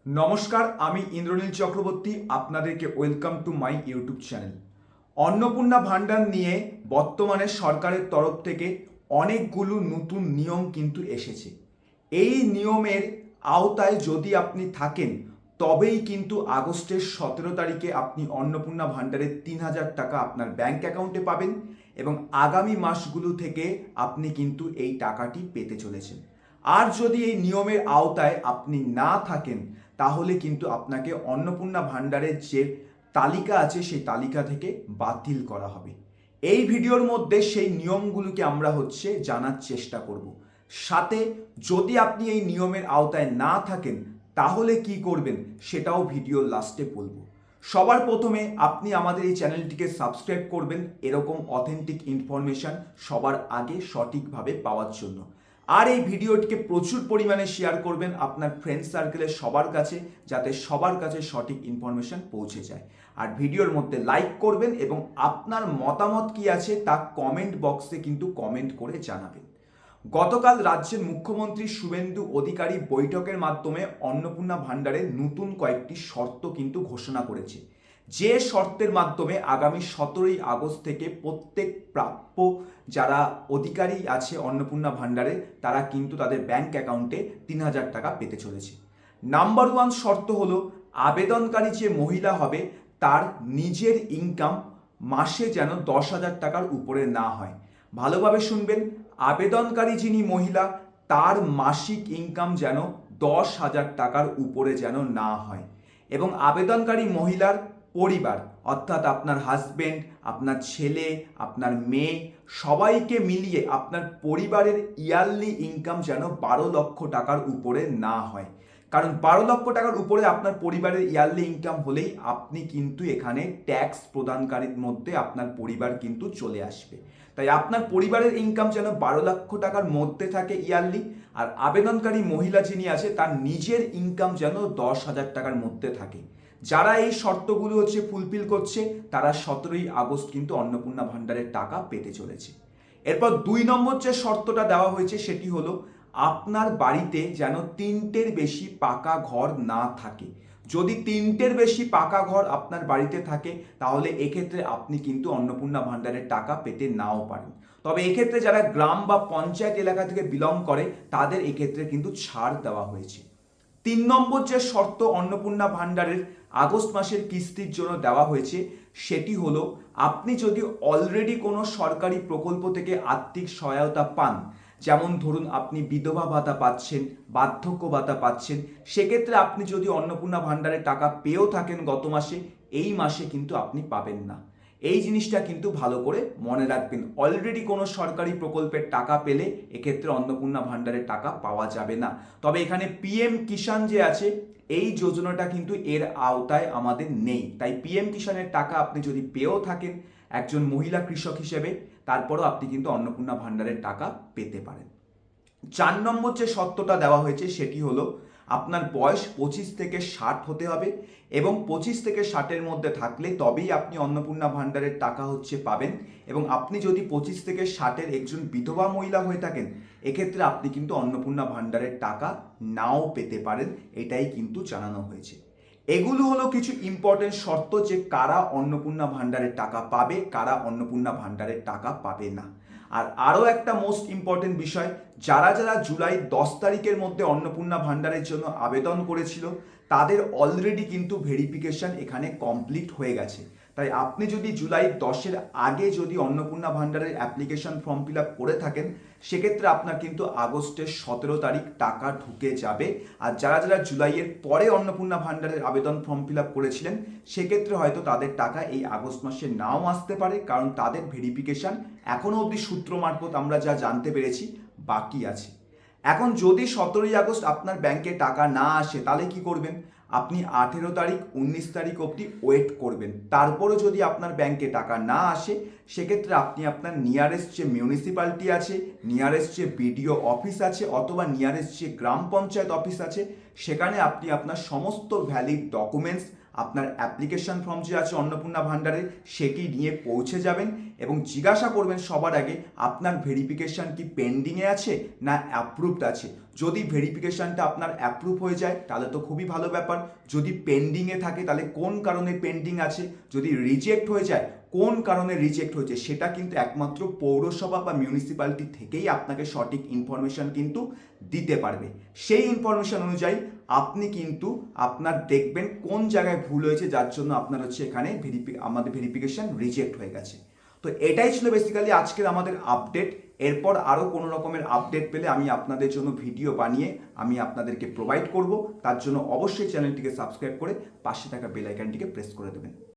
নমস্কার, আমি ইন্দ্রনীল চক্রবর্তী। আপনাদেরকে welcome to my YouTube channel. Annapurna ভাণ্ডার নিয়ে বর্তমানে সরকারের তরফ থেকে অনেকগুলো নতুন নিয়ম কিন্তু এসেছে। এই নিয়মের আওতায় যদি আপনি থাকেন তবেই কিন্তু আগস্টের 17 তারিখে আপনি অন্নপূর্ণা ভাণ্ডারের 3,000 টাকা আপনার ব্যাংক অ্যাকাউন্টে পাবেন এবং আগামী মাসগুলো থেকে আপনি কিন্তু এই টাকাটি পেতে চলেছেন। আর যদি এই নিয়মের আওতায় আপনি না থাকেন তাহলে কিন্তু আপনাকে অন্নপূর্ণা ভাণ্ডারের যে তালিকা আছে সেই তালিকা থেকে বাতিল করা হবে। এই ভিডিওর মধ্যে সেই নিয়মগুলোকে আমরা জানার চেষ্টা করব। সাথে যদি আপনি এই নিয়মের আওতায় না থাকেন তাহলে কি করবেন সেটাও ভিডিওর লাস্টে বলবো। সবার প্রথমে আপনি আমাদের এই চ্যানেলটিকে সাবস্ক্রাইব করবেন এরকম অথেন্টিক ইনফরমেশন সবার আগে সঠিকভাবে পাওয়ার জন্য। আর এই ভিডিওটিকে প্রচুর পরিমাণে শেয়ার করবেন আপনার ফ্রেন্ড সার্কেলের সবার কাছে, যাতে সবার কাছে সঠিক ইনফরমেশন পৌঁছে যায়। আর ভিডিওর মধ্যে লাইক করবেন এবং আপনার মতামত কি আছে তা কমেন্ট বক্সে কিন্তু কমেন্ট করে জানাবেন। গতকাল রাজ্যের মুখ্যমন্ত্রী শুভেন্দু অধিকারী বৈঠকের মাধ্যমে অন্নপূর্ণা ভাণ্ডারের নতুন কয়েকটি শর্ত কিন্তু ঘোষণা করেছে, যে শর্তের মাধ্যমে আগামী 17 আগস্ট থেকে প্রত্যেক প্রাপ্য যারা অধিকারী আছে অন্নপূর্ণা ভাণ্ডারে তারা কিন্তু তাদের ব্যাংক অ্যাকাউন্টে 3,000 টাকা পেতে চলেছে। নাম্বার 1 শর্ত হলো, আবেদনকারী যে মহিলা হবে তার নিজের ইনকাম মাসে যেন 10,000 টাকার উপরে না হয়। ভালোভাবে শুনবেন, আবেদনকারী যিনি মহিলা তার মাসিক ইনকাম যেন 10,000 টাকার উপরে যেন না হয় এবং আবেদনকারী মহিলার পরিবার অর্থাৎ আপনার হাজবেন্ড, আপনার ছেলে, আপনার মেয়ে সবাইকে মিলিয়ে আপনার পরিবারের ইয়ারলি ইনকাম যেন 12 লক্ষ টাকার উপরে না হয়। কারণ 12 লক্ষ টাকার উপরে আপনার পরিবারের ইয়ারলি ইনকাম হলেই আপনি কিন্তু এখানে ট্যাক্স প্রদানকারীর মধ্যে আপনার পরিবার কিন্তু চলে আসবে। তাই আপনার পরিবারের ইনকাম যেন 12 লক্ষ টাকার মধ্যে থাকে ইয়ারলি, আর আবেদনকারী মহিলা যিনি আছে তার নিজের ইনকাম যেন 10,000 টাকার মধ্যে থাকে। যারা এই শর্তগুলো ফুলফিল করছে তারা 17 আগস্ট কিন্তু অন্নপূর্ণা ভাণ্ডারের টাকা পেতে চলেছে। এরপর 2 নম্বর যে শর্তটা দেওয়া হয়েছে সেটি হলো, আপনার বাড়িতে যেন 3টের বেশি পাকা ঘর না থাকে। যদি 3টের বেশি পাকা ঘর আপনার বাড়িতে থাকে তাহলে এক্ষেত্রে আপনি কিন্তু অন্নপূর্ণা ভাণ্ডারের টাকা পেতে নাও পারেন। তবে এক্ষেত্রে যারা গ্রাম বা পঞ্চায়েত এলাকা থেকে বিলং করে তাদের এক্ষেত্রে কিন্তু ছাড় দেওয়া হয়েছে। 3 নম্বর যে শর্ত অন্নপূর্ণা ভাণ্ডারের আগস্ট মাসের কিস্তির জন্য দেওয়া হয়েছে সেটি হলো, আপনি যদি অলরেডি কোনো সরকারি প্রকল্প থেকে আর্থিক সহায়তা পান, যেমন ধরুন আপনি বিধবা ভাতা পাচ্ছেন, বার্ধক্য ভাতা পাচ্ছেন, সেক্ষেত্রে আপনি যদি অন্নপূর্ণা ভাণ্ডারের টাকা পেয়েও থাকেন গত মাসে, এই মাসে কিন্তু আপনি পাবেন না। এই জিনিসটা কিন্তু ভালো করে মনে রাখবেন। অলরেডি কোনো সরকারি প্রকল্পের টাকা পেলে এক্ষেত্রে অন্নপূর্ণা ভাণ্ডারের টাকা পাওয়া যাবে না। তবে এখানে পিএম কিষাণ যে আছে এই যোজনাটা কিন্তু এর আওতায় আমাদের নেই। তাই পিএম কিষাণের টাকা আপনি যদি পেয়েও থাকেন একজন মহিলা কৃষক হিসেবে, তারপরও আপনি কিন্তু অন্নপূর্ণা ভাণ্ডারের টাকা পেতে পারেন। 4 নম্বর যে শর্তটা দেওয়া হয়েছে সেটি হলো, আপনার বয়স 25 থেকে 60 হতে হবে এবং 25 থেকে 60-এর মধ্যে থাকলে তবেই আপনি অন্নপূর্ণা ভাণ্ডারের টাকা পাবেন। এবং আপনি যদি 25 থেকে 60-এর একজন বিধবা মহিলা হয়ে থাকেন এক্ষেত্রে আপনি কিন্তু অন্নপূর্ণা ভাণ্ডারের টাকা নাও পেতে পারেন, এটাই কিন্তু জানানো হয়েছে। এগুলো হলো কিছু ইম্পর্টেন্ট শর্ত যে কারা অন্নপূর্ণা ভাণ্ডারের টাকা পাবে, কারা অন্নপূর্ণা ভাণ্ডারের টাকা পাবে না। আর আরও একটা মোস্ট ইম্পর্টেন্ট বিষয়, যারা যারা জুলাই 10 তারিখের মধ্যে অন্নপূর্ণা ভাণ্ডারের জন্য আবেদন করেছিল তাদের অলরেডি কিন্তু ভেরিফিকেশন এখানে কমপ্লিট হয়ে গেছে। তাই আপনি যদি জুলাই 10-এর আগে যদি অন্নপূর্ণা ভাণ্ডারের অ্যাপ্লিকেশন ফর্ম ফিল আপ করে থাকেন সেক্ষেত্রে আপনার কিন্তু আগস্টের 17 তারিখ টাকা ঢুকে যাবে। আর যারা যারা জুলাইয়ের পরে অন্নপূর্ণা ভাণ্ডারের আবেদন ফর্ম ফিল আপ করেছিলেন সেক্ষেত্রে হয়তো তাদের টাকা এই আগস্ট মাসে নাও আসতে পারে, কারণ তাদের ভেরিফিকেশন এখনও অবধি সূত্র মারফত আমরা যা জানতে পেরেছি বাকি আছে। এখন যদি 17 আগস্ট আপনার ব্যাংকে টাকা না আসে তাহলে কি করবেন? আপনি 18 তারিখ 19 তারিখ অবধি ওয়েট করবেন। তারপরে যদি আপনার ব্যাংকে টাকা না আসে সেক্ষেত্রে আপনি আপনার নিয়ারেস্ট যে মিউনিসিপ্যালিটি আছে, নিয়ারেস্ট যে বিডিও অফিস আছে অথবা নিয়ারেস্ট যে গ্রাম পঞ্চায়েত অফিস আছে সেখানে আপনি আপনার সমস্ত ভ্যালিড ডকুমেন্টস, আপনার অ্যাপ্লিকেশন ফর্ম যে আছে অন্নপূর্ণা ভাণ্ডারের সেটি নিয়ে পৌঁছে যাবেন এবং জিজ্ঞাসা করবেন সবার আগে আপনার ভেরিফিকেশান কি পেন্ডিংয়ে আছে না অ্যাপ্রুভড আছে। যদি ভেরিফিকেশানটা আপনার অ্যাপ্রুভ হয়ে যায় তাহলে তো খুবই ভালো ব্যাপার। যদি পেন্ডিংয়ে থাকে তাহলে কোন কারণে পেন্ডিং আছে, যদি রিজেক্ট হয়ে যায় কোন কারণে রিজেক্ট হয়েছে, সেটা কিন্তু একমাত্র পৌরসভা বা মিউনিসিপ্যালিটি থেকেই আপনাকে সঠিক ইনফরমেশান কিন্তু দিতে পারবে। সেই ইনফরমেশান অনুযায়ী আপনি কিন্তু আপনার দেখবেন কোন জায়গায় ভুল হয়েছে যার জন্য আপনার হচ্ছে এখানে আমাদের ভেরিফিকেশান রিজেক্ট হয়ে গেছে। তো এটাই ছিল বেসিক্যালি আজকের আমাদের আপডেট। এরপর আরও কোনো রকমের আপডেট পেলে আমি আপনাদের জন্য ভিডিও বানিয়ে আমি আপনাদেরকে প্রোভাইড করব। তার জন্য অবশ্যই চ্যানেলটিকে সাবস্ক্রাইব করে পাশে থাকা বেল আইকনটিকে প্রেস করে দেবেন।